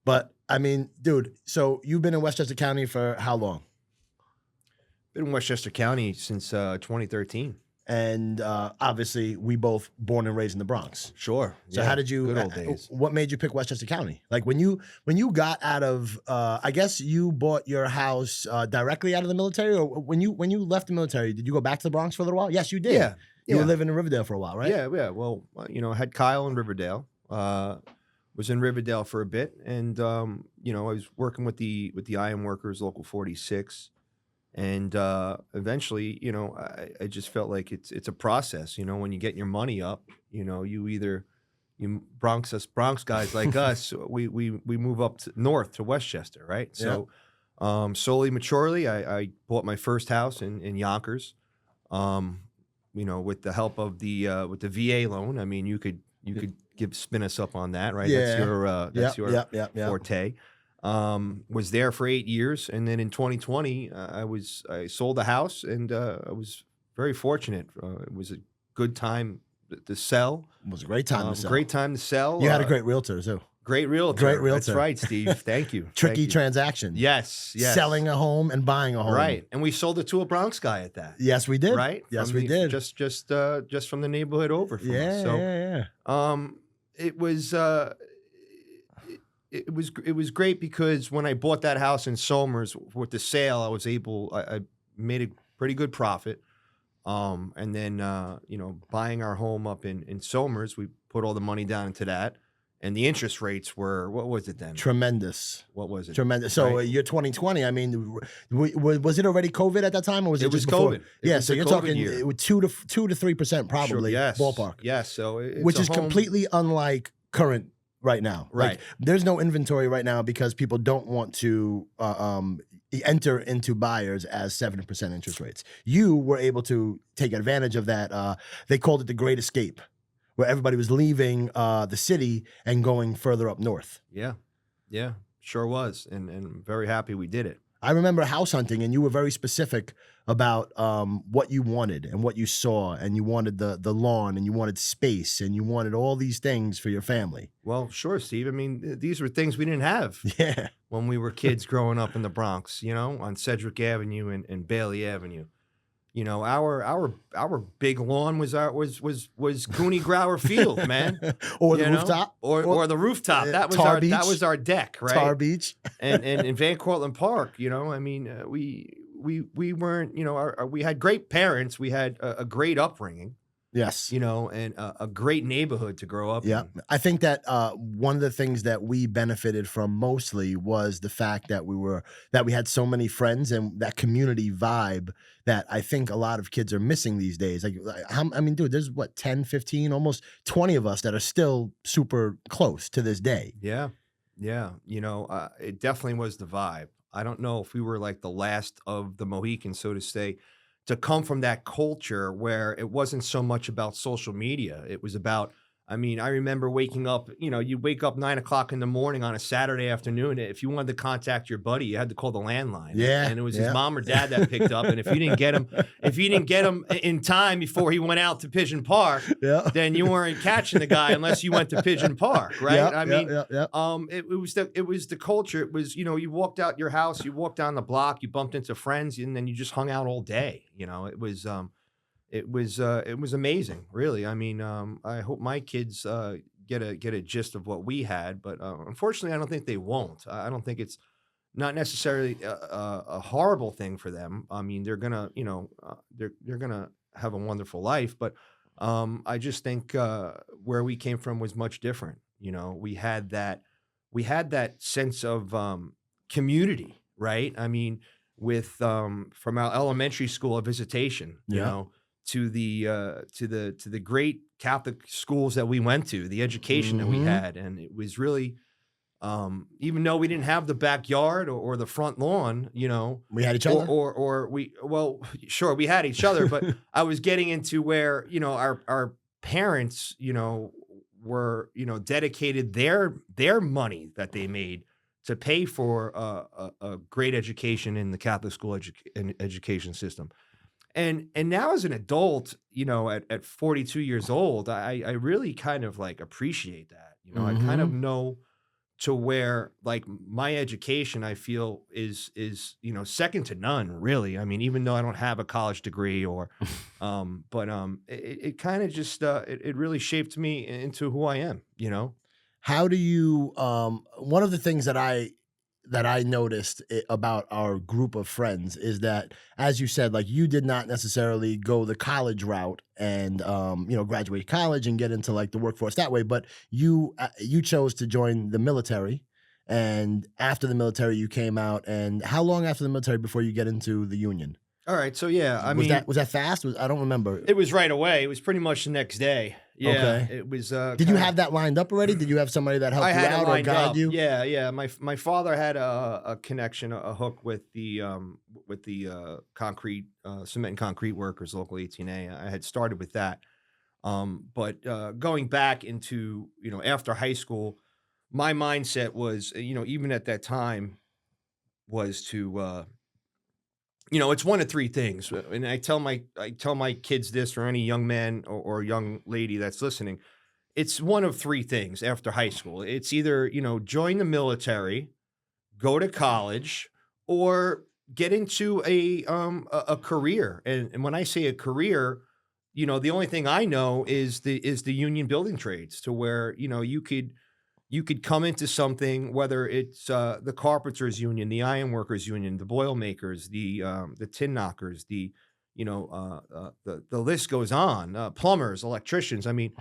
But I mean, dude, so you've been in Westchester County for how long? Been in Westchester County since 2013. And obviously, we both born and raised in the Bronx. Sure. So how did you? Good old days. What made you pick Westchester County? Like when you got out of, I guess you bought your house directly out of the military, or when you left the military, did you go back to the Bronx for a little while? Yes, you did. Yeah. You were living in Riverdale for a while, right? Yeah. Well, I had Kyle in Riverdale. Was in Riverdale for a bit, and I was working with the Ironworkers, Local 46. And eventually, I just felt like it's a process. When you get your money up, you Bronx guys like us, we move up north to Westchester, right? So slowly, maturely, I bought my first house in Yonkers. With the help of with the VA loan. I mean, you could spin us up on that, right? Yeah. That's your forte. Was there for 8 years, and then in 2020, I sold the house, and I was very fortunate. It was a good time to sell. It was a great time to sell. Great time to sell. You had a great realtor too. Great realtor. Great realtor. That's right, Steve. Thank you. Tricky transaction. Yes. Selling a home and buying a home. Right, and we sold it to a Bronx guy at that. Yes, we did. Right. Yes, we did. Just from the neighborhood over from us. So, yeah. It was great because when I bought that house in Somers with the sale, I made a pretty good profit. And then buying our home up in Somers, we put all the money down into that, and the interest rates were, what was it then? Tremendous. What was it? Tremendous. So right? Year 2020. I mean, was it already COVID at that time, or was it just before? COVID. Yeah. So you're talking year. 2 to 3% probably. Sure, yes. Ballpark. Yes. So which is completely unlike current right now. Right. Like, there's no inventory right now because people don't want to enter into buyers as 7% interest rates. You were able to take advantage of that. They called it the Great Escape, where everybody was leaving the city and going further up north. Yeah, sure was, and very happy we did it. I remember house hunting, and you were very specific about what you wanted and what you saw, and you wanted the lawn, and you wanted space, and you wanted all these things for your family. Well, sure, Steve. I mean, these were things we didn't have when we were kids growing up in the Bronx, on Sedgwick Avenue and Bailey Avenue. Our big lawn was Cooney Grower Field, man, or the rooftop, or the rooftop. That was our deck, right? Tar Beach, and in Van Cortlandt Park. I mean, we weren't, we had great parents. We had a great upbringing. Yes. And a great neighborhood to grow up in. I think that one of the things that we benefited from mostly was the fact that we had so many friends and that community vibe that I think a lot of kids are missing these days. Like, I mean, dude, there's 10, 15, almost 20 of us that are still super close to this day. Yeah. It definitely was the vibe. I don't know if we were like the last of the Mohicans, so to say, to come from that culture where it wasn't so much about social media. It was about, I remember waking up, you wake up 9 o'clock in the morning on a Saturday afternoon. If you wanted to contact your buddy, you had to call the landline. Yeah. And it was his mom or dad that picked up. And if you didn't get him in time before he went out to Pigeon Park, then you weren't catching the guy unless you went to Pigeon Park, right? It was the culture. It was, you walked out your house, you walked down the block, you bumped into friends, and then you just hung out all day. It was amazing, really. I hope my kids get a gist of what we had, but unfortunately, I don't think they won't. I don't think it's not necessarily a horrible thing for them. They're gonna, they're gonna have a wonderful life, but I just think where we came from was much different. We had that sense of community, right? With from our elementary school of visitation, to the great Catholic schools that we went to, the education that we had. And it was really, even though we didn't have the backyard or the front lawn, we had each other, sure, we had each other, but I was getting into where, our parents, were, dedicated their money that they made to pay for a great education in the Catholic school education system. And now as an adult, at 42 years old, I really kind of like appreciate that. I kind of know to where like my education, I feel is, second to none, really. I mean, even though I don't have a college degree it kind of just, it really shaped me into who I am, How do you, one of the things that I noticed about our group of friends is that, as you said, like you did not necessarily go the college route and graduate college and get into like the workforce that way, but you chose to join the military, and after the military you came out. And how long after the military before you get into the union? All right, so yeah, was that fast? I don't remember. It was right away. It was pretty much the next day. Yeah, okay. It was. Did you have that lined up already? Did you have somebody that helped you out or guide you? Yeah. My father had a connection, a hook with the concrete, cement and concrete workers, local 18A. I had started with that, but going back into after high school, my mindset was even at that time was to. It's one of three things, and I tell my kids this, or any young man or young lady that's listening. It's one of three things after high school. It's either join the military, go to college, or get into a career. And when I say a career, the only thing I know is the union building trades, to where you could come into something, whether it's the carpenters union, the ironworkers union, the boilermakers, the tin knockers, the list goes on. Plumbers, electricians. I mean,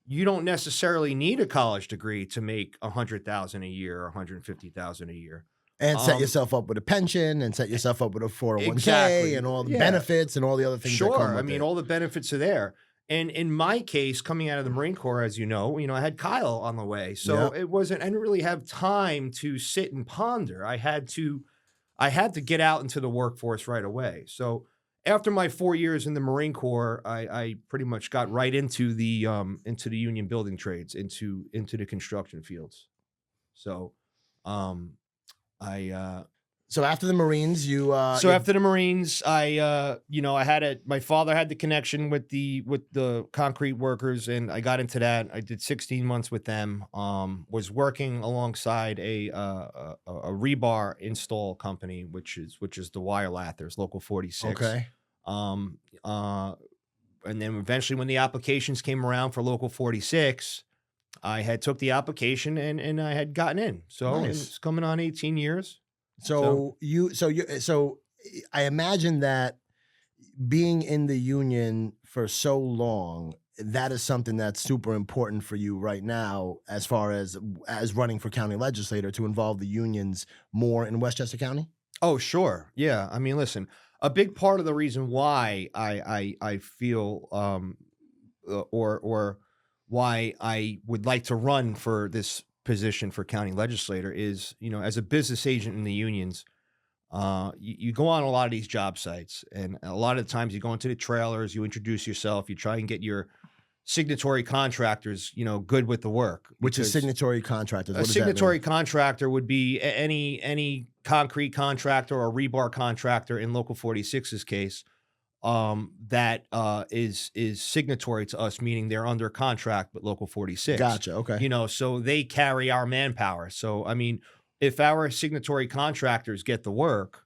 you don't necessarily need a college degree to make $100,000 a year or $150,000 a year, and set yourself up with a pension, and set yourself up with a 401k, exactly. and all the benefits and all the other things. Sure, that come with I mean, it. all the benefits are there. And in my case, coming out of the Marine Corps, as you know, I had Kyle on the way. So I didn't really have time to sit and ponder. I had to get out into the workforce right away. So after my 4 years in the Marine Corps, I pretty much got right into the union building trades, into the construction fields. So So after the Marines, after the Marines, my father had the connection with the concrete workers, and I got into that. I did 16 months with them. Was working alongside a rebar install company, which is the Wire Lathers, Local 46. Okay. And then eventually, when the applications came around for Local 46, I had took the application and I had gotten in. So Nice. It's coming on 18 years. So I imagine that being in the union for so long, that is something that's super important for you right now, as far as running for county legislator, to involve the unions more in Westchester County. Oh, sure. Yeah. I mean, listen, a big part of the reason why I feel or why I would like to run for this position for county legislator is, as a business agent in the unions, you go on a lot of these job sites, and a lot of the times you go into the trailers, you introduce yourself, you try and get your signatory contractors, good with the work. Which is signatory contractors? A signatory contractor would be any concrete contractor or rebar contractor in Local 46's case, that is signatory to us, meaning they're under contract with Local 46. Gotcha. Okay. So they carry our manpower. So, I mean, if our signatory contractors get the work,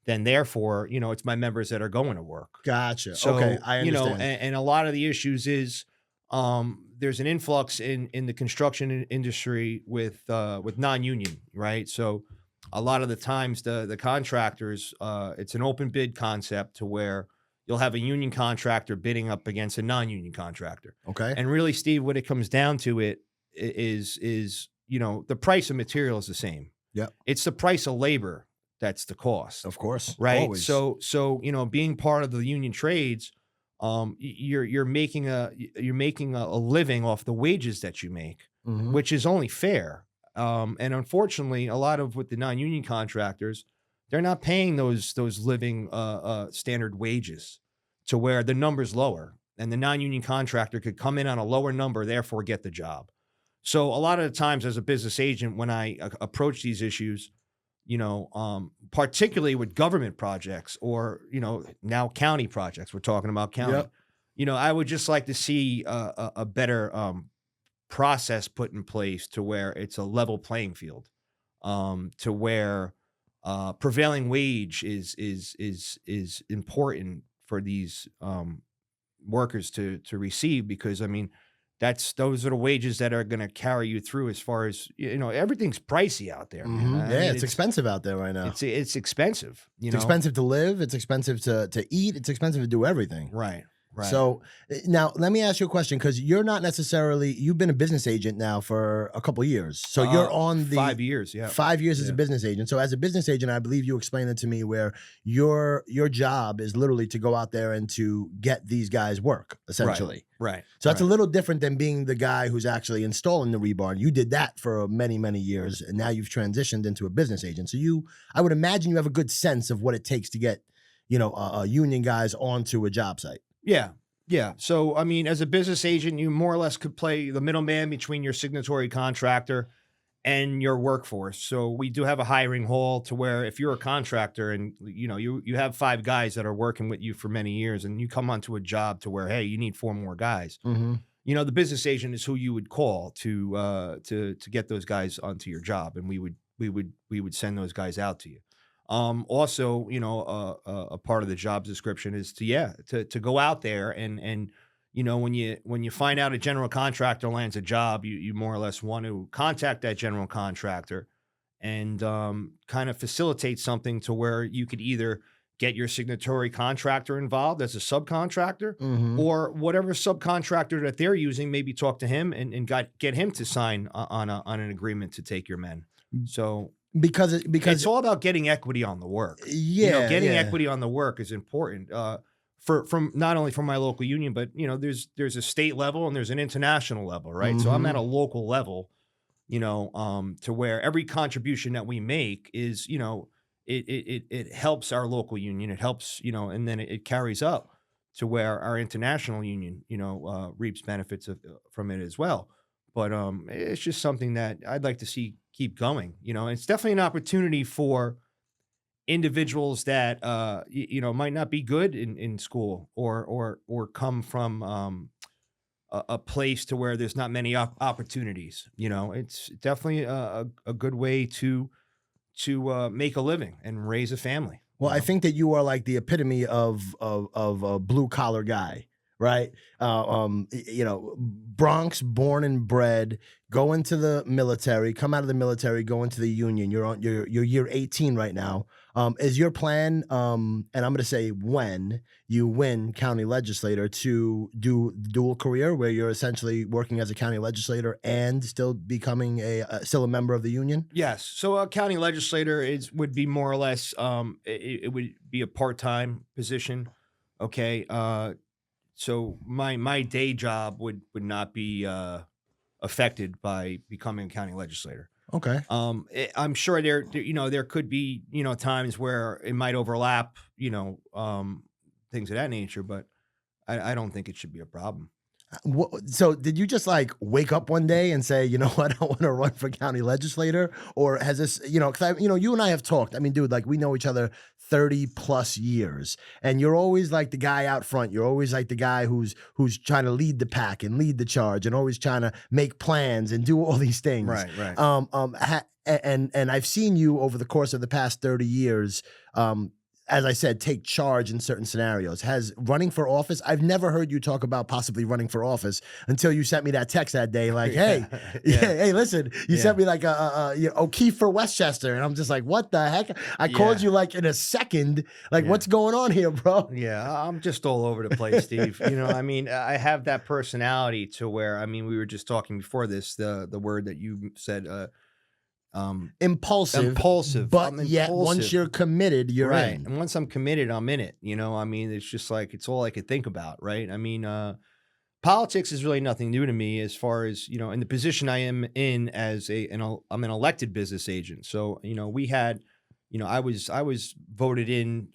then therefore, it's my members that are going to work. Gotcha. So, okay. I understand. And a lot of the issues is, there's an influx in the construction industry with non-union, right? So a lot of the times the contractors, it's an open bid concept, to where you'll have a union contractor bidding up against a non-union contractor. Okay. And really, Steve, what it comes down to is the price of material is the same. Yeah. It's the price of labor that's the cost. Of course. Right. Always. So being part of the union trades, you're making a living off the wages that you make, Mhm. which is only fair. And unfortunately, a lot of with the non-union contractors, they're not paying those living standard wages, to where the number's lower, and the non-union contractor could come in on a lower number, therefore get the job. So a lot of the times, as a business agent, when I approach these issues, particularly with government projects, or now county projects, we're talking about county. Yep. I would just like to see a better process put in place to where it's a level playing field, to where prevailing wage is important for these workers to receive, because I mean those are the wages that are going to carry you through, as far as everything's pricey out there, man. Mm-hmm. I Yeah, mean, it's expensive out there right now. It's expensive. It's expensive to live. It's expensive to eat. It's expensive to do everything. Right. Right. So now let me ask you a question, because you've been a business agent now for a couple of years. So you're on the 5 years, yeah. 5 years as a business agent. So as a business agent, I believe you explained it to me, where your job is literally to go out there and to get these guys work, essentially. Right. So that's a little different than being the guy who's actually installing the rebar. You did that for many, many years, and now you've transitioned into a business agent. So I would imagine you have a good sense of what it takes to get, union guys onto a job site. Yeah. Yeah. So, I mean, as a business agent, you more or less could play the middleman between your signatory contractor and your workforce. So we do have a hiring hall to where if you're a contractor and, you have 5 guys that are working with you for many years, and you come onto a job to where, hey, you need 4 more guys. Mm-hmm. The business agent is who you would call to get those guys onto your job. And we would send those guys out to you. Also, a part of the job description is to go out there and when you find out a general contractor lands a job, you more or less want to contact that general contractor and kind of facilitate something to where you could either get your signatory contractor involved as a subcontractor, mm-hmm. or whatever subcontractor that they're using, maybe talk to him and get him to sign on an agreement to take your men. So. Because it's all about getting equity on the work. Yeah, getting equity on the work is important. From not only from my local union, but there's a state level and there's an international level, right? Mm-hmm. So I'm at a local level, to where every contribution that we make is, it helps our local union. It helps, and then it carries up to where our international union, reaps benefits from it as well. But it's just something that I'd like to see keep going. It's definitely an opportunity for individuals that might not be good in school or come from a place to where there's not many opportunities. It's definitely a good way to make a living and raise a family. Well, I think that you are like the epitome of a blue collar guy. Right. Bronx born and bred, go into the military, come out of the military, go into the union. You're on your year 18 right now. Is your plan, and I'm going to say when you win county legislator, to do dual career where you're essentially working as a county legislator and still becoming still a member of the union? Yes. So a county legislator would be more or less, it would be a part-time position. Okay. So my day job would not be affected by becoming a county legislator. Okay. I'm sure there could be times where it might overlap, things of that nature, but I don't think it should be a problem. So did you just like wake up one day and say, you know what, I want to run for county legislator? Or has this, because you and I have talked. I mean, dude, like we know each other 30 plus years, and you're always like the guy out front. You're always like the guy who's trying to lead the pack and lead the charge and always trying to make plans and do all these things. Right. And I've seen you over the course of the past 30 years, as I said, take charge in certain scenarios. Has running for office, I've never heard you talk about possibly running for office until you sent me that text that day, like, hey, hey, listen, you sent me like O'Keefe for Westchester. And I'm just like, what the heck? I called you like in a second, like, what's going on here, bro? Yeah, I'm just all over the place, Steve. I have that personality to where, we were just talking before this, the word that you said, impulsive, but yet once you're committed, you're right. in. And once I'm committed, I'm in it. It's just like, it's all I could think about. Right. Politics is really nothing new to me as far as, in the position I am in as I'm an elected business agent. So, we had, I was voted in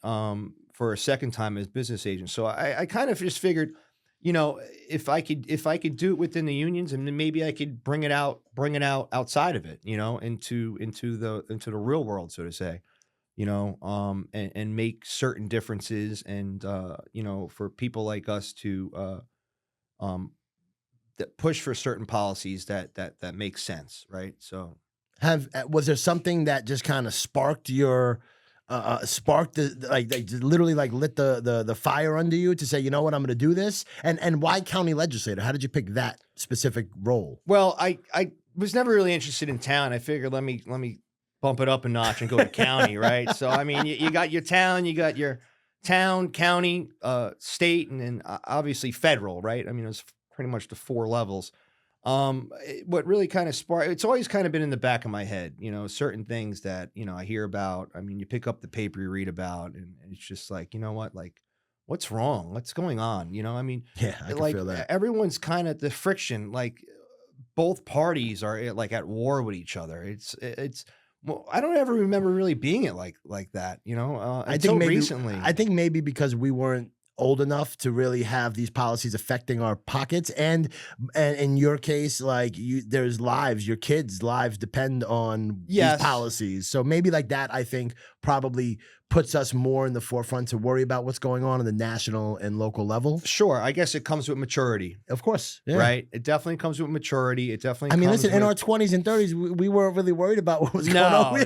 for a second time as business agent. So I kind of just figured, if I could do it within the unions, and then maybe I could bring it out outside of it, into the real world, so to say, and make certain differences, and for people like us to push for certain policies that make sense, right? So, was there something that just kind of sparked your sparked literally like lit the fire under you to say, you know what, I'm going to do this? And why county legislator? How did you pick that specific role? Well, I was never really interested in town. I figured let me bump it up a notch and go to county, right? So I mean, you got your town, you got your town, county, state, and then obviously federal, right? I mean, it was pretty much the 4 levels. What really kind of sparked, it's always kind of been in the back of my head, certain things that, I hear about. I mean, you pick up the paper, you read about, and it's just like, you know what, like, what's wrong? What's going on? I mean, yeah, I can feel that. Everyone's kind of the friction, like both parties are like at war with each other. It's, well, I don't ever remember really being it like that, I think maybe recently. I think maybe because we weren't old enough to really have these policies affecting our pockets, and in your case, like there's lives, your kids' lives depend on these policies. So maybe like that, I think probably puts us more in the forefront to worry about what's going on the national and local level. Sure. I guess it comes with maturity. Of course. Yeah. Right? It definitely comes with maturity. It definitely listen, in our 20s and 30s, we weren't really worried about what was going on. We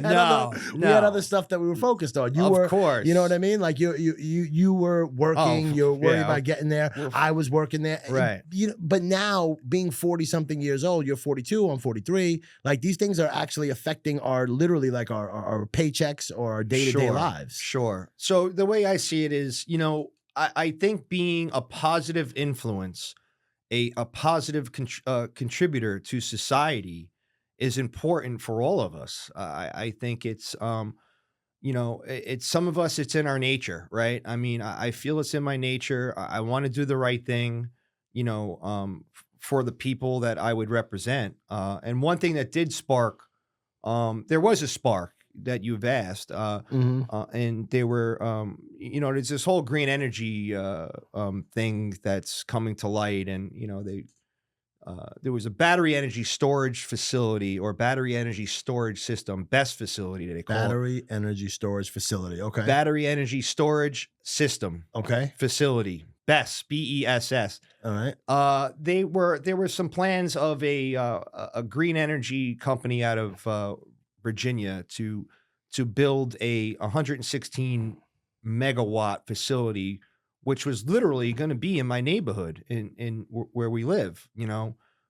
had other stuff that we were focused on. Of course. You know what I mean? Like you were working, you're worried about getting there. I was working there. Right. But now being 40-something years old, you're 42, I'm 43, like these things are actually affecting our paychecks or our day-to-day lives. Sure. So the way I see it is, I think being a positive influence, a positive contributor to society is important for all of us. I think it's, it's some of us, it's in our nature, right? I mean, I feel it's in my nature. I want to do the right thing, for the people that I would represent. And one thing that did spark, there was a spark that you've asked, and they were, there's this whole green energy thing that's coming to light, and there was a battery energy storage facility or battery energy storage system, BESS facility they call battery energy storage facility. Okay, battery energy storage system. Okay, facility, BESS, BESS. All right. There were some plans of a green energy company out of Virginia to build a 116 megawatt facility, which was literally going to be in my neighborhood in where we live,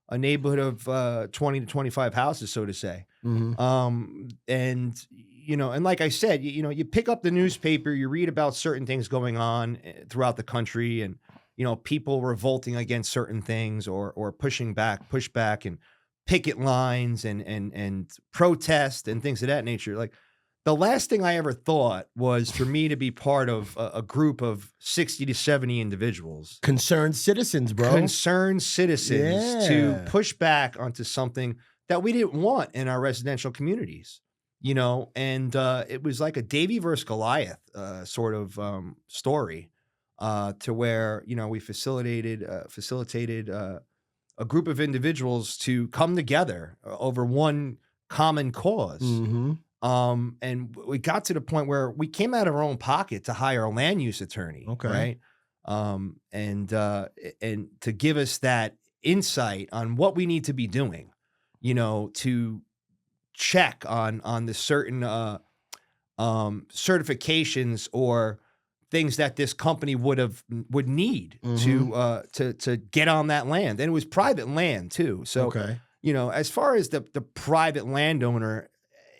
a neighborhood of 20 to 25 houses, so to say. Mm-hmm. And like I said, you pick up the newspaper, you read about certain things going on throughout the country, and people revolting against certain things or push back and picket lines and protest and things of that nature. Like the last thing I ever thought was for me to be part of a group of 60 to 70 individuals. Concerned citizens, bro. Concerned citizens to push back onto something that we didn't want in our residential communities, and it was like a Davy versus Goliath sort of story to where, we facilitated a group of individuals to come together over one common cause. Mm-hmm. And we got to the point where we came out of our own pocket to hire a land use attorney. Okay. Right. And to give us that insight on what we need to be doing, to check on the certain certifications or things that this company would need to get on that land. And it was private land too. So, as far as the private landowner,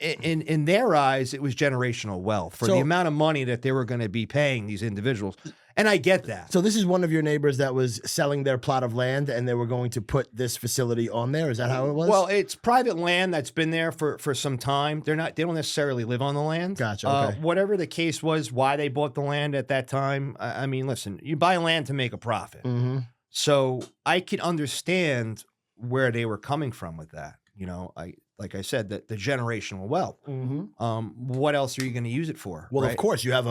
in their eyes, it was generational wealth for the amount of money that they were going to be paying these individuals. And I get that. So this is one of your neighbors that was selling their plot of land and they were going to put this facility on there. Is that how it was? Well, it's private land that's been there for some time. They don't necessarily live on the land. Gotcha. Okay. Whatever the case was, why they bought the land at that time. I mean, listen, you buy land to make a profit. Mm-hmm. So I could understand where they were coming from with that. Like I said, the generational wealth. Mm-hmm. What else are you going to use it for? Well, right? Of course, you have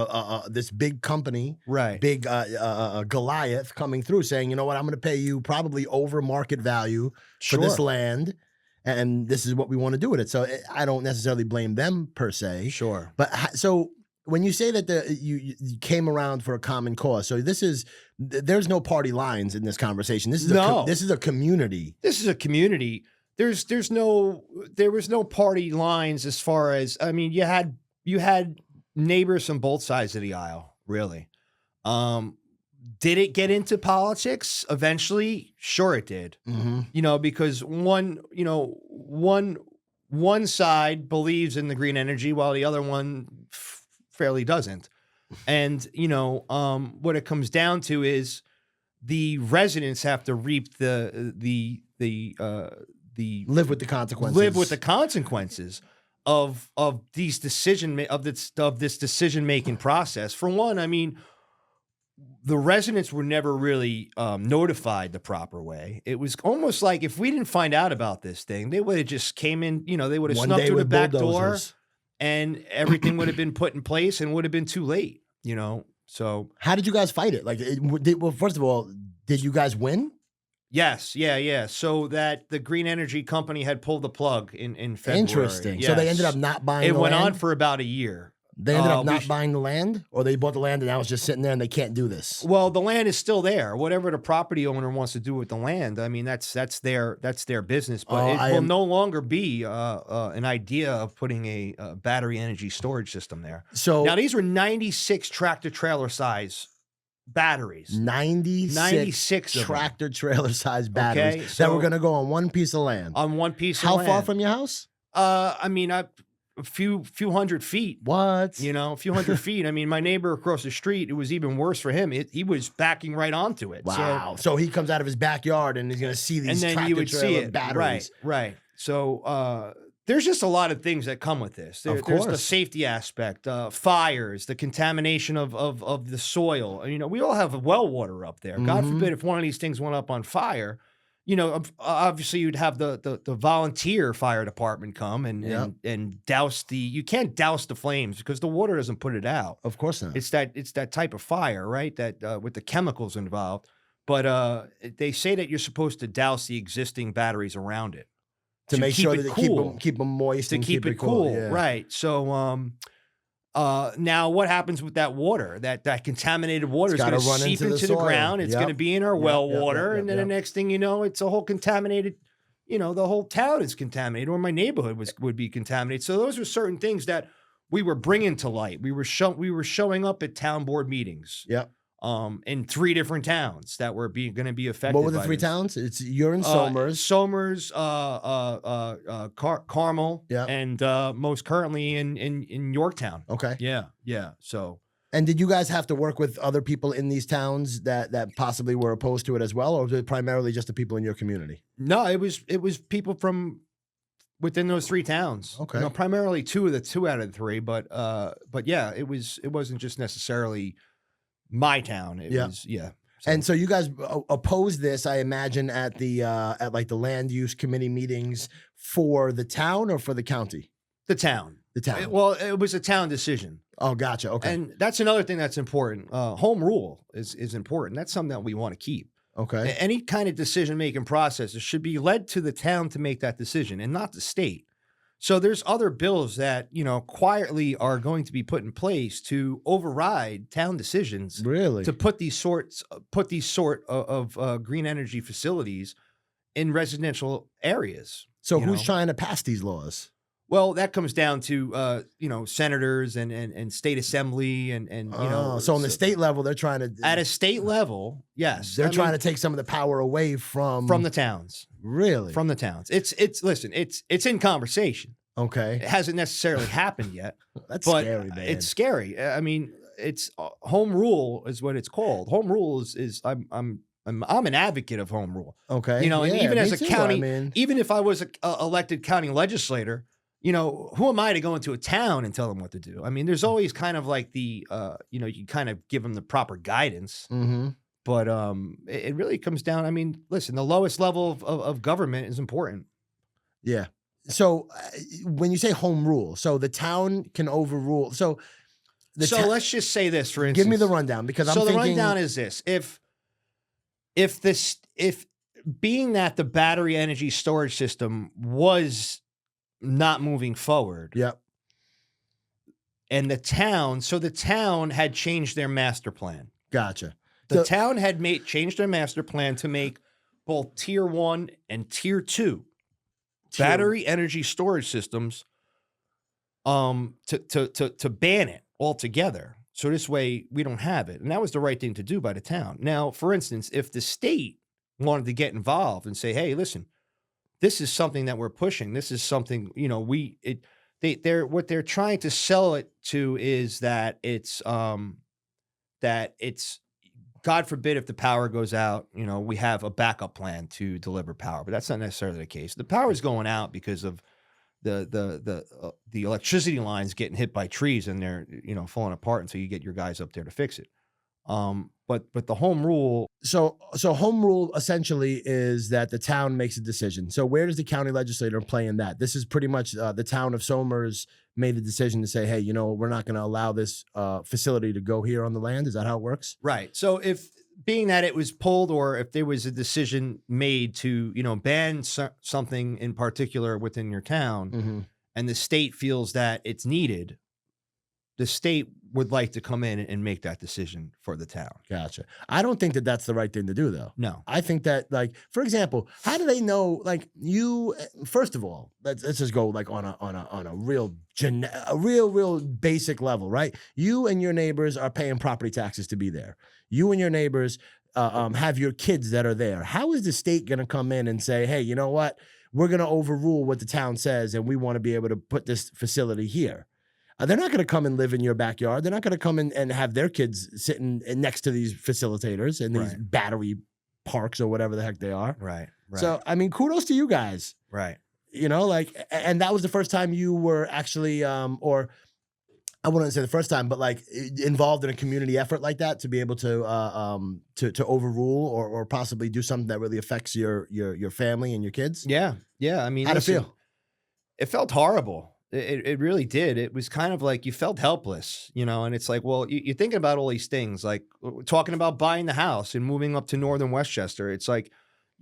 this big company, right? Big Goliath coming through saying, you know what, I'm going to pay you probably over market value for this land, and this is what we want to do with it. So I don't necessarily blame them per se. Sure. But so when you say that you came around for a common cause, so this is there's no party lines in this conversation. This is this is a community. This is a community. There was no party lines as far as, I mean, you had neighbors on both sides of the aisle, really. Did it get into politics eventually? Sure it did. Mm-hmm. Because one side believes in the green energy while the other one fairly doesn't. And, what it comes down to is the residents have to reap the live with the consequences. Live with the consequences of this decision making process. For one, I mean, the residents were never really notified the proper way. It was almost like if we didn't find out about this thing, they would have just came in. They would have snuck through the back door, and everything would have been put in place and would have been too late. So how did you guys fight it? Well, first of all, did you guys win? Yes, yeah. So that the green energy company had pulled the plug in February. Interesting. Yes. So they ended up not buying the land? It went on for about a year. They ended up not buying the land, or they bought the land and now it's just sitting there and they can't do this? Well, the land is still there. Whatever the property owner wants to do with the land, I mean, that's their business. But it will no longer be an idea of putting a battery energy storage system there. So now these were 96 tractor trailer size batteries. 96 tractor trailer size batteries that were going to go on one piece of land. On one piece of land. land. How far from your house? I mean, a few hundred feet. What? A few hundred feet. I mean, my neighbor across the street, it was even worse for him. He was backing right onto it. Wow. So he comes out of his backyard and he's going to see these tractor trailer batteries. Right. So there's just a lot of things that come with this. There's the safety aspect, fires, the contamination of the soil. We all have well water up there. God forbid if one of these things went up on fire, obviously you'd have the volunteer fire department come and douse you can't douse the flames because the water doesn't put it out. Of course not. It's that type of fire, right? That with the chemicals involved. But they say that you're supposed to douse the existing batteries around it. To make sure that they keep them moist to and keep it cool. Yeah. Right. So now what happens with that water? That contaminated water is going to seep into the ground. It's going to be in our well water. And then the next thing you know, it's a whole contaminated, the whole town is contaminated, or my neighborhood would be contaminated. So those are certain things that we were bringing to light. We were showing up at town board meetings. Yep. In 3 different towns that were going to be affected. What were the 3 towns? You're in Somers. Somers, Carmel, and most currently in Yorktown. Okay. Yeah. So. And did you guys have to work with other people in these towns that possibly were opposed to it as well, or was it primarily just the people in your community? No, it was people from within those 3 towns. Okay. Primarily 2 out of the 3, but yeah, it wasn't just necessarily my town. It was. So. And so you guys opposed this, I imagine, at the land use committee meetings for the town or for the county? The town. It was a town decision. Oh, gotcha. Okay. And that's another thing that's important. Home rule is important. That's something that we want to keep. Okay. Any kind of decision-making process should be led to the town to make that decision and not the state. So there's other bills that, quietly are going to be put in place to override town decisions. Really? To put these sort of green energy facilities in residential areas. So who's trying to pass these laws? Well, that comes down to senators and state assembly and So on the state level, they're trying to at a state level, yes, they're trying to take some of the power away from the towns. Really? From the towns. It's in conversation. Okay. It hasn't necessarily happened yet. That's scary, man. It's scary. I mean, it's home rule is what it's called. Home rule is I'm an advocate of home rule. Okay. And even as a county, even if I was a elected county legislator, who am I to go into a town and tell them what to do? I mean, there's always kind of like you kind of give them the proper guidance. Mm-hmm. But it really comes down. I mean, listen, the lowest level of government is important. Yeah. So when you say home rule, so the town can overrule. So let's just say this, for instance. Give me the rundown because I'm thinking. So the rundown is this: if being that the battery energy storage system was not moving forward. Yep. And the town had changed their master plan. Gotcha. The town had changed their master plan to make both tier 1 and tier 2 battery energy storage systems to ban it altogether. So this way we don't have it. And that was the right thing to do by the town. Now, for instance, if the state wanted to get involved and say, hey, listen, this is something that we're pushing. This is something, you know, what they're trying to sell it to is that it's God forbid if the power goes out, you know, we have a backup plan to deliver power, but that's not necessarily the case. The power is going out because of the electricity lines getting hit by trees and they're, you know, falling apart until you get your guys up there to fix it. But the home rule. So home rule essentially is that the town makes a decision. So where does the county legislator play in that? This is pretty much the town of Somers made the decision to say, hey, you know, we're not going to allow this facility to go here on the land. Is that how it works? Right. So if being that it was pulled or if there was a decision made to, you know, ban something in particular within your town and the state feels that it's needed, the state would like to come in and make that decision for the town. Gotcha. I don't think that that's the right thing to do, though. No. I think that, like, for example, how do they know, like, you, first of all, let's just go, like, on a real basic level, right? You and your neighbors are paying property taxes to be there. You and your neighbors have your kids that are there. How is the state going to come in and say, hey, you know what? We're going to overrule what the town says, and we want to be able to put this facility here? They're not going to come and live in your backyard. They're not going to come in and have their kids sitting next to these facilitators and these battery parks or whatever the heck they are. Right. So, I mean, kudos to you guys. Right. You know, like, and that was the first time you were actually, or I wouldn't say the first time, but like involved in a community effort like that to be able to overrule or possibly do something that really affects your family and your kids. Yeah. I mean, how'd it feel? It felt horrible. It really did. It was kind of like you felt helpless, you know, and it's like, well, you're thinking about all these things, like talking about buying the house and moving up to northern Westchester. It's like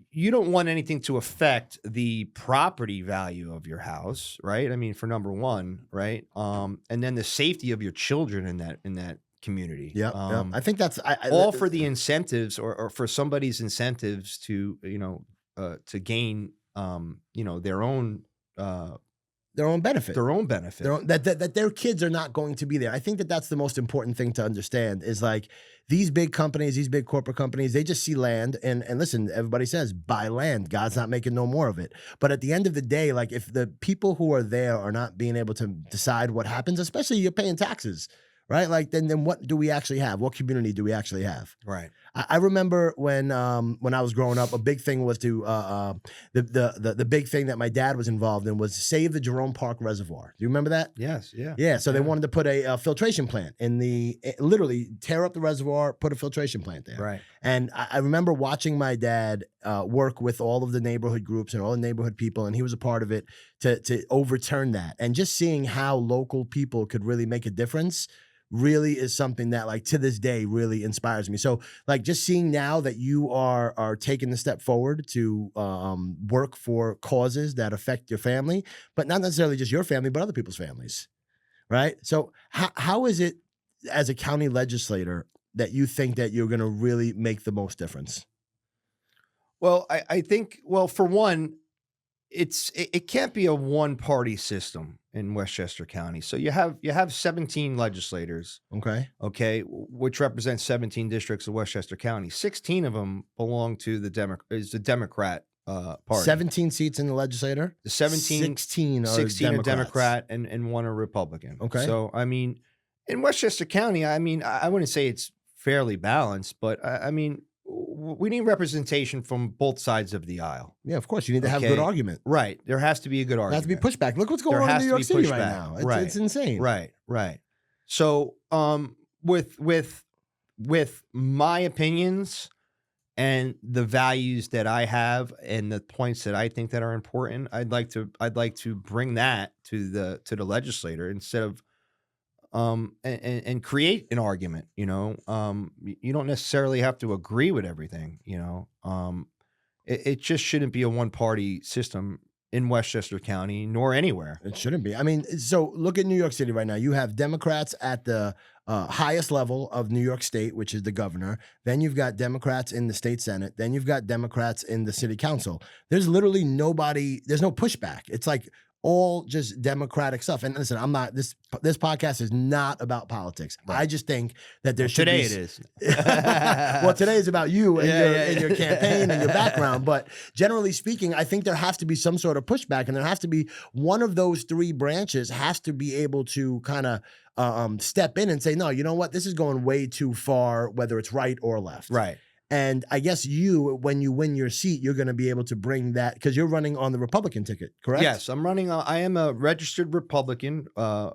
you don't want anything to affect the property value of your house, right? I mean, for number one, right? And then the safety of your children in that community. Yeah, I think that's all for the incentives or for somebody's incentives to, you know, to gain, you know, their own benefit. That their kids are not going to be there. I think that that's the most important thing to understand is like these big companies, these big corporate companies, they just see land and listen, everybody says buy land. God's not making no more of it. But at the end of the day, like if the people who are there are not being able to decide what happens, especially you're paying taxes, right? Like then what do we actually have? What community do we actually have? Right. I remember when I was growing up, a big thing was to the big thing that my dad was involved in was save the Jerome Park Reservoir. Do you remember that? Yes. Yeah. Yeah. So they wanted to put a filtration plant literally tear up the reservoir, put a filtration plant there. Right. And I remember watching my dad work with all of the neighborhood groups and all the neighborhood people, and he was a part of it to overturn that. And just seeing how local people could really make a difference really is something that like to this day really inspires me. So like just seeing now that you are taking the step forward to work for causes that affect your family, but not necessarily just your family, but other people's families, right? So how is it as a county legislator that you think that you're going to really make the most difference? Well, I think, well, for one, it can't be a one-party system in Westchester County. So you have 17 legislators. Okay, which represents 17 districts of Westchester County. 16 of them belong to the Democrat party. 17 seats in the legislature? 16 are Democrat and one are Republican. Okay. So, I mean, in Westchester County, I mean, I wouldn't say it's fairly balanced, but I mean, we need representation from both sides of the aisle. Yeah, of course. You need to have a good argument. Right. There has to be a good argument. There has to be pushback. Look what's going on in New York City right now. It's insane. Right. So with my opinions and the values that I have and the points that I think that are important, I'd like to bring that to the legislator instead of and create an argument, you know. You don't necessarily have to agree with everything, you know. It just shouldn't be a one-party system in Westchester County, nor anywhere. It shouldn't be. I mean, so look at New York City right now. You have Democrats at the highest level of New York State, which is the governor. Then you've got Democrats in the state Senate. Then you've got Democrats in the city council. There's literally nobody, there's no pushback. It's like all just Democratic stuff. And listen, I'm not, this podcast is not about politics. Right. I just think that there should today be. Today it is. Well, today is about you and your campaign and your background. But generally speaking, I think there has to be some sort of pushback, and there has to be one of those three branches has to be able to kind of step in and say, no, you know what? This is going way too far, whether it's right or left. Right. And I guess when you win your seat, you're going to be able to bring that, because you're running on the Republican ticket, correct? Yes, I'm running. I am a registered Republican. I'm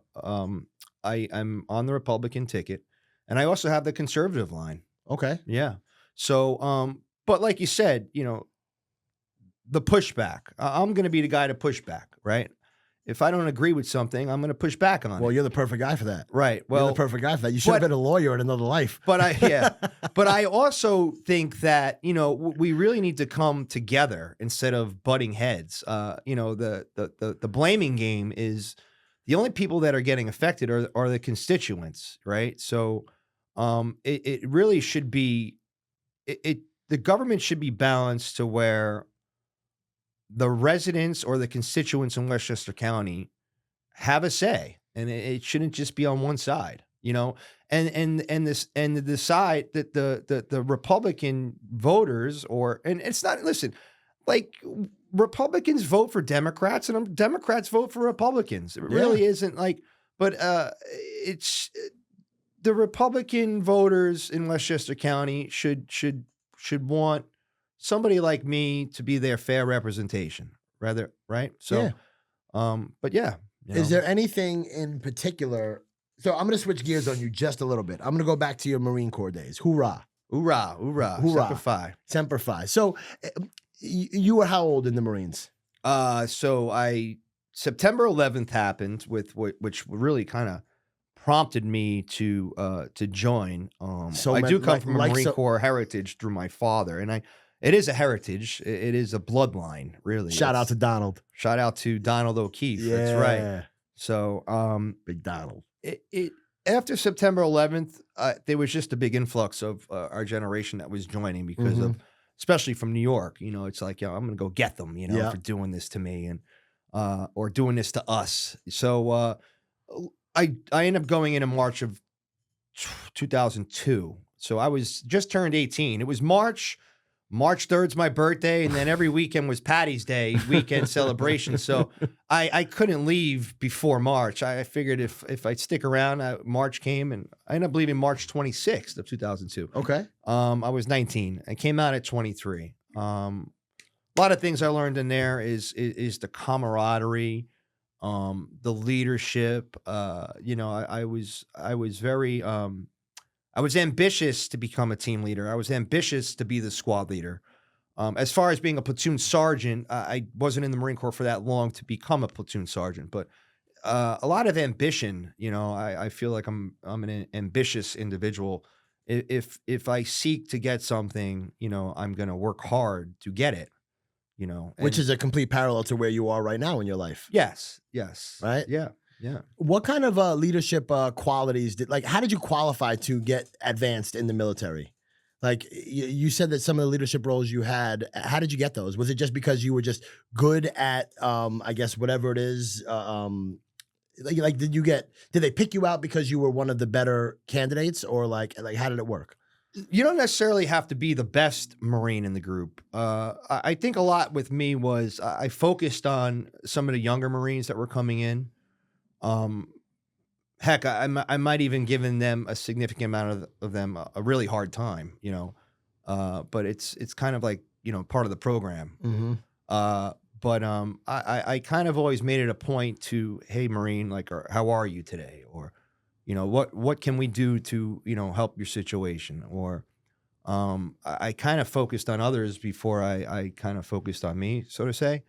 on the Republican ticket, and I also have the conservative line. Okay. Yeah. So, but like you said, the pushback. I'm going to be the guy to push back, right? If I don't agree with something, I'm going to push back on it. Well, you're the perfect guy for that. Right. Well, you're the perfect guy for that. You should have been a lawyer in another life. But I also think that, we really need to come together instead of butting heads. The blaming game is the only people that are getting affected are the constituents, right? So, it really should be, the government should be balanced to where the residents or the constituents in Westchester County have a say, and it shouldn't just be on one side, and the side that the Republican voters and it's not, listen, like Republicans vote for Democrats and Democrats vote for Republicans. It really isn't like, but it's the Republican voters in Westchester County should want somebody like me to be their fair representation, rather, right? So, but yeah. Is there anything in particular? So I'm going to switch gears on you just a little bit. I'm going to go back to your Marine Corps days. Hoorah. Hoorah, hoorah. Hoorah. Semper Fi. Semper Fi. So you were how old in the Marines? September 11th happened, which really kind of prompted me to join. I do come from a Marine Corps heritage through my father, and it is a heritage. It is a bloodline, really. Shout out to Donald. Shout out to Donald O'Keefe. Yeah. That's right. So, Big Donald. After September 11th, there was just a big influx of our generation that was joining because of, especially from New York. It's like, I'm going to go get them, for doing this to me and or doing this to us. So I ended up going in March of 2002. So I was just turned 18. It was March 3rd's my birthday, and then every weekend was Patty's Day weekend celebration. So I couldn't leave before March. I figured if I'd stick around, March came, and I ended up leaving March 26th of 2002. Okay. I was 19. I came out at 23. A lot of things I learned in there is the camaraderie, the leadership. I was very. I was ambitious to become a team leader. I was ambitious to be the squad leader. As far as being a platoon sergeant, I wasn't in the Marine Corps for that long to become a platoon sergeant, but a lot of ambition. I feel like I'm an ambitious individual. If I seek to get something, I'm going to work hard to get it. Which is a complete parallel to where you are right now in your life. Yes. Right? Yeah. Yeah. What kind of leadership qualities how did you qualify to get advanced in the military? Like you said that some of the leadership roles you had, how did you get those? Was it just because you were just good at, I guess, whatever it is? Did they pick you out because you were one of the better candidates, or like how did it work? You don't necessarily have to be the best Marine in the group. I think a lot with me was I focused on some of the younger Marines that were coming in. Heck, I might even given them a significant amount of them a really hard time, but it's kind of like, part of the program. Mm-hmm. But I kind of always made it a point to, hey, Marine, or how are you today? Or, what can we do to, help your situation? Or, I kind of focused on others before I kind of focused on me, so to say.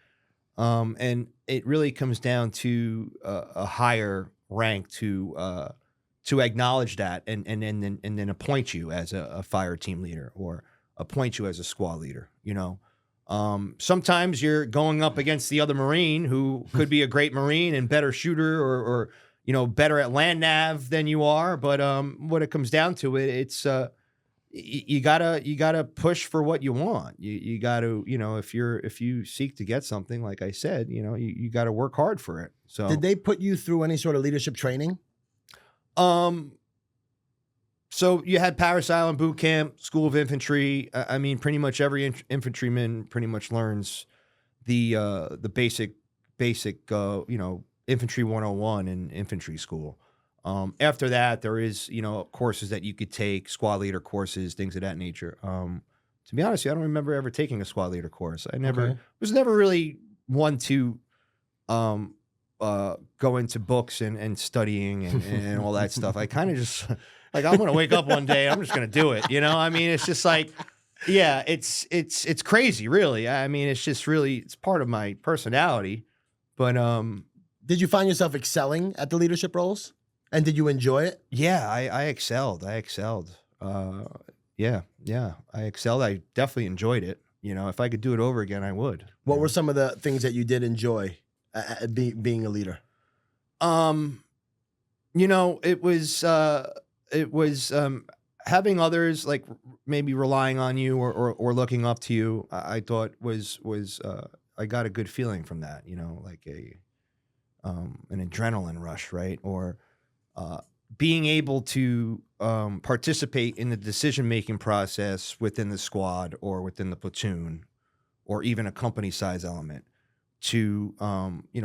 And it really comes down to a higher rank to acknowledge that and then appoint you as a fire team leader or appoint you as a squad leader. Sometimes you're going up against the other Marine who could be a great Marine and better shooter or better at land nav than you are. But when it comes down to it, it's you gotta push for what you want. You gotta, if you seek to get something, like I said, you gotta work hard for it. So did they put you through any sort of leadership training? So you had Paris Island Boot Camp, School of Infantry. I mean, pretty much every infantryman pretty much learns the basic infantry 101 in infantry school. After that, there is, courses that you could take, squad leader courses, things of that nature. To be honest, I don't remember ever taking a squad leader course. I was never really one to go into books and studying and all that stuff. I kind of just like, I'm going to wake up one day, I'm just going to do it. I mean, it's just like, yeah, it's crazy, really. I mean, it's just really, it's part of my personality. But did you find yourself excelling at the leadership roles? And did you enjoy it? Yeah, I excelled. Yeah, I excelled. I definitely enjoyed it. If I could do it over again, I would. What were some of the things that you did enjoy being a leader? It was having others like maybe relying on you or looking up to you. I thought was I got a good feeling from that. Like an adrenaline rush, right? Or being able to participate in the decision-making process within the squad or within the platoon or even a company size element to,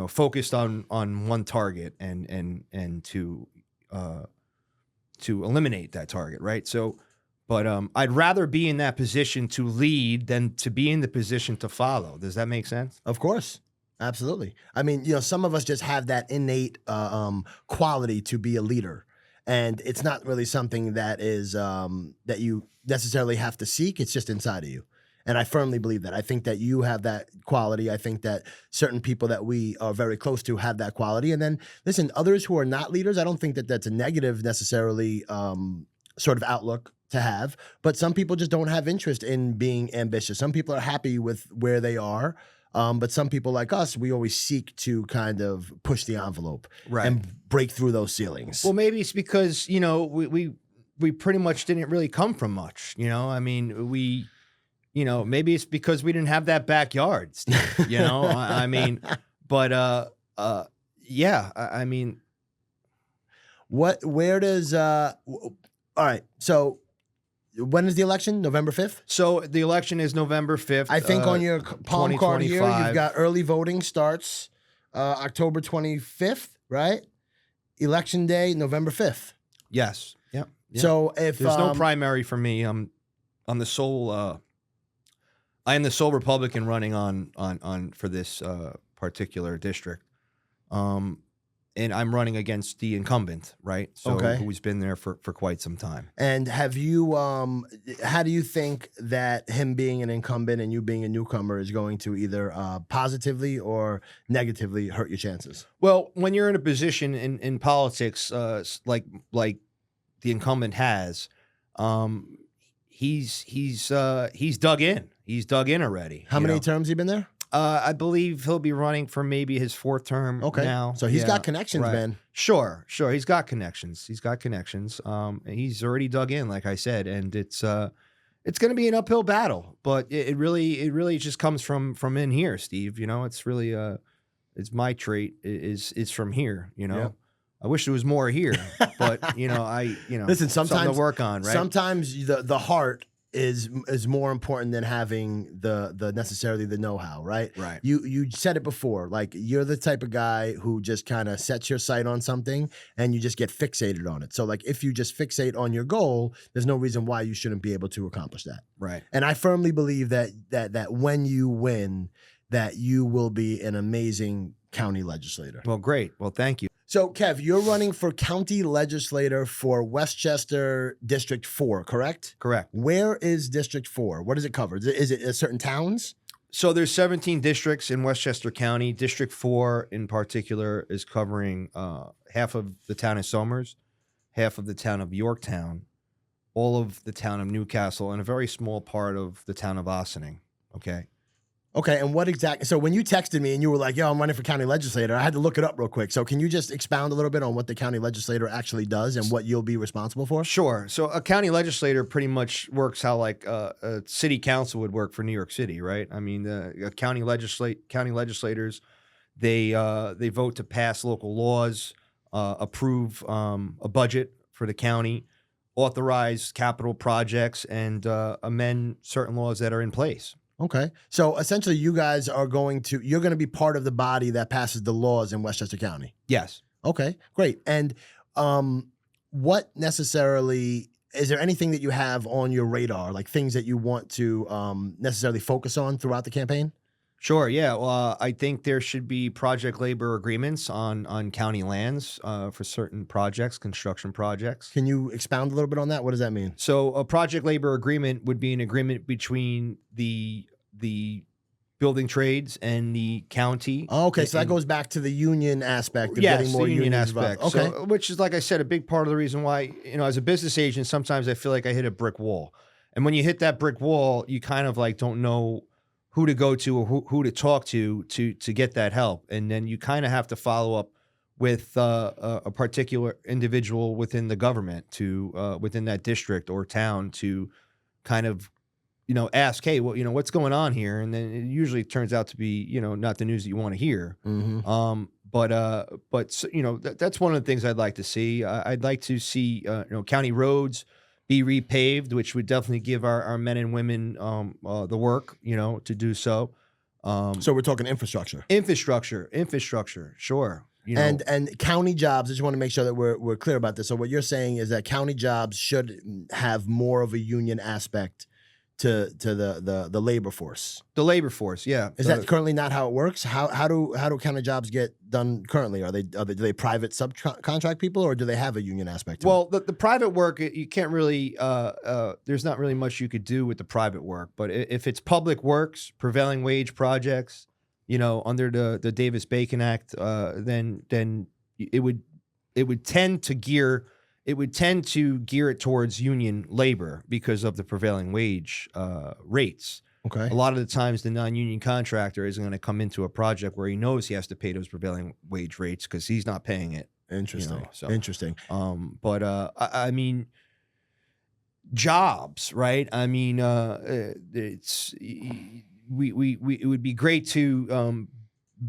focused on one target and to eliminate that target. Right. So, but I'd rather be in that position to lead than to be in the position to follow. Does that make sense? Of course. Absolutely. I mean, some of us just have that innate quality to be a leader, and it's not really something that is that you necessarily have to seek. It's just inside of you, and I firmly believe that. I think that you have that quality. I think that certain people that we are very close to have that quality, and then listen, others who are not leaders, I don't think that that's a negative necessarily sort of outlook to have, but some people just don't have interest in being ambitious. Some people are happy with where they are. But some people like us, we always seek to kind of push the envelope and break through those ceilings. Well, maybe it's because, we pretty much didn't really come from much, I mean, maybe it's because we didn't have that backyard, Steve, I mean, but, yeah, I mean. Where does, all right, so when is the election? November 5th? So the election is November 5th. I think on your palm card here, you've got early voting starts October 25th, right? Election day, November 5th. Yes. Yep. So if there's no primary for me, I'm the sole. I am the sole Republican running on for this particular district. And I'm running against the incumbent, right? So who's been there for quite some time. And have you, how do you think that him being an incumbent and you being a newcomer is going to either positively or negatively hurt your chances? Well, when you're in a position in politics, like the incumbent has, he's dug in. He's dug in already. How many terms he been there? I believe he'll be running for maybe his 4th term now. So he's got connections, man. Sure. He's got connections. He's already dug in, like I said, and it's going to be an uphill battle. But it really just comes from in here, Steve. It's really it's my trait is from here. Yep. I wish there was more here, but listen. Sometimes something to work on, right? Sometimes the heart is more important than having the necessarily the know-how, right? Right. You said it before, like you're the type of guy who just kind of sets your sight on something and you just get fixated on it. So like if you just fixate on your goal, there's no reason why you shouldn't be able to accomplish that. Right. And I firmly believe that when you win, that you will be an amazing county legislator. Well, great. Well, thank you. So, Kev, you're running for county legislator for Westchester District 4, correct? Correct. Where is District 4? What does it cover? Is it certain towns? So there's 17 districts in Westchester County. District 4 in particular is covering half of the town of Somers, half of the town of Yorktown, all of the town of Newcastle, and a very small part of the town of Ossining, okay? Okay, and what exactly? So when you texted me and you were like, "Yo, I'm running for county legislator," I had to look it up real quick. So can you just expound a little bit on what the county legislator actually does and what you'll be responsible for? Sure. So a county legislator pretty much works how like a city council would work for New York City, right? I mean, the county legislators, they vote to pass local laws, approve a budget for the county, authorize capital projects, and amend certain laws that are in place. Okay. So essentially you guys are you're going to be part of the body that passes the laws in Westchester County. Yes. Okay, great. And what necessarily, is there anything that you have on your radar, like things that you want to necessarily focus on throughout the campaign? Sure. Yeah. Well, I think there should be project labor agreements on county lands for certain projects, construction projects. Can you expound a little bit on that? What does that mean? So a project labor agreement would be an agreement between the building trades and the county. Oh, okay, so that goes back to the union aspect of getting more the union unions aspect. involved. Okay. So, which is, like I said, a big part of the reason why, as a business agent, sometimes I feel like I hit a brick wall. And when you hit that brick wall, you kind of like don't know who to go to or who to talk to get that help. And then you kind of have to follow up with a particular individual within the government within that district or town to kind of, ask, hey, well, what's going on here? And then it usually turns out to be, not the news that you want to hear. Mm-hmm. That's one of the things I'd like to see. I'd like to see, county roads be repaved, which would definitely give our men and women the work, to do so. So we're talking infrastructure. Infrastructure, sure. And county jobs, I just want to make sure that we're clear about this. So what you're saying is that county jobs should have more of a union aspect to the labor force. The labor force, yeah. Is that currently not how it works? How do county jobs get done currently? Do they private subcontract people, or do they have a union aspect to it? The private work, you can't really there's not really much you could do with the private work. But if it's public works, prevailing wage projects, under the Davis-Bacon Act, then it would tend to gear it towards union labor because of the prevailing wage rates. Okay. A lot of the times, the non-union contractor isn't going to come into a project where he knows he has to pay those prevailing wage rates because he's not paying it. Interesting. Interesting. I mean, jobs, right? I mean, it would be great to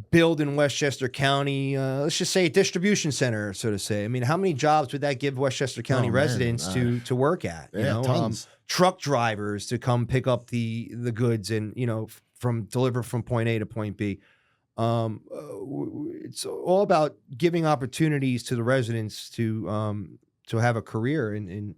build in Westchester County, let's just say a distribution center, so to say. I mean, how many jobs would that give Westchester County residents to work at? Tons. Truck drivers to come pick up the goods and deliver from point A to point B. It's all about giving opportunities to the residents to have a career in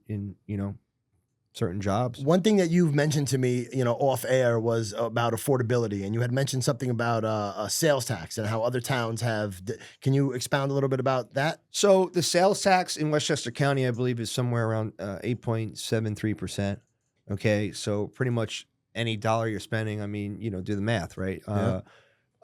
certain jobs. One thing that you've mentioned to me, off air was about affordability, and you had mentioned something about a sales tax and how other towns have. Can you expound a little bit about that? So the sales tax in Westchester County, I believe, is somewhere around 8.73%. Okay, so pretty much any dollar you're spending, I mean, do the math, right? Yeah.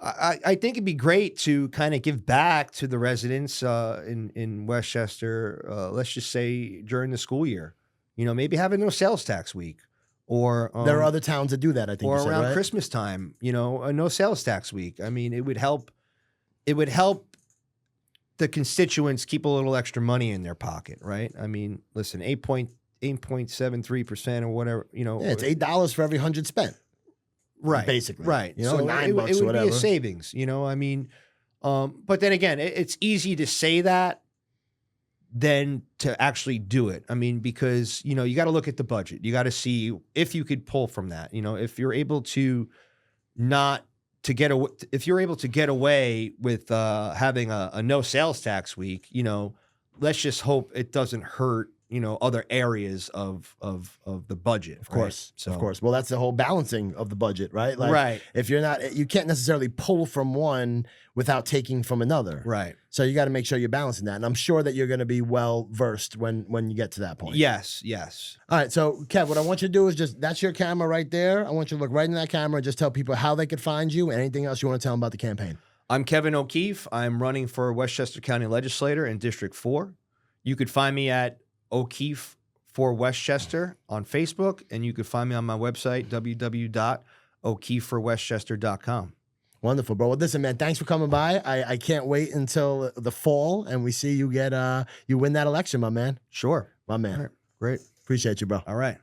I think it'd be great to kind of give back to the residents in Westchester. Let's just say during the school year. Maybe have a no sales tax week, or there are other towns that do that. I think, or you said, around right? Christmas time, a no sales tax week. I mean, it would help. It would help the constituents keep a little extra money in their pocket, right? I mean, listen, 8.73% or whatever. Yeah, it's $8 for every 100 spent. Right, basically. Right. So $9 it would whatever. be a savings. I mean, but then again, it's easy to say that than to actually do it. I mean, because, you got to look at the budget. You got to see if you could pull from that. If you're able to if you're able to get away with having a no sales tax week, let's just hope it doesn't hurt, other areas of the budget. Of course. Right? Of course. Well, that's the whole balancing of the budget, right? Like, right. If you can't necessarily pull from one without taking from another. Right. So you got to make sure you're balancing that. And I'm sure that you're going to be well versed when you get to that point. Yes. All right. So Kev, what I want you to do is that's your camera right there. I want you to look right in that camera and just tell people how they could find you and anything else you want to tell them about the campaign. I'm Kevin O'Keefe. I'm running for Westchester County Legislator in District 4. You could find me at O'Keefe for Westchester on Facebook, and you could find me on my website, www.o'keefeforwestchester.com. O'KeefeforWestchester.com. Wonderful, bro. Well, listen, man, thanks for coming by. I can't wait until the fall and we see you get you win that election, my man. Sure. My man. All right. Great. Appreciate you, bro. All right.